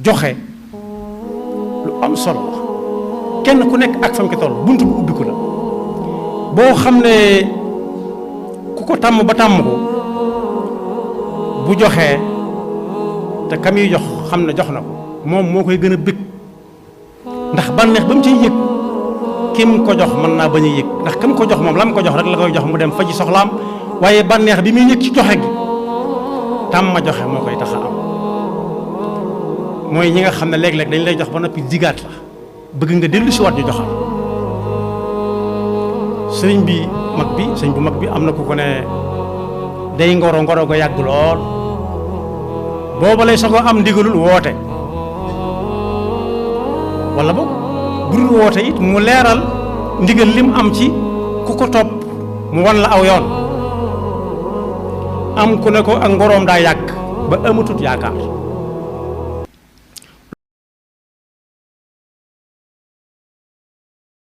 joxe lu am solo la kenn ku nekk ak fam ki toll bunt bu ubbiku la boo xam ne ku ko tàmm ba tàmm ko bu joxee te kam yi jox xam ne jox na ko moom moo koy gën a bëgg ndax bànneex ba mu ciy yëg kim ko jox mën naa bañ a yëg ndax kam ko jox moom la mu ko jox rek la koy jox mu dem faji soxlaam waaye bànneex bi muy yëg ci joxe gi tàmm ma joxe moo koy tax a am mooy ñi nga xam ne léeg-léeg dañ lay jox ba noppi digaat la bëgg nga dellu si waat ñu joxal sëriñ bi mag bi sëriñ bu mag bi am na ku ko ne day ngoro ngoro ga yàgg lool booba lay soog a am ndigalul woote wala boog bu dul woote it mu leeral ndigal lim am ci ku ko topp mu wan la aw yoon am ku ne ko ak ngoroom daa yàgg ba amatut yaakaar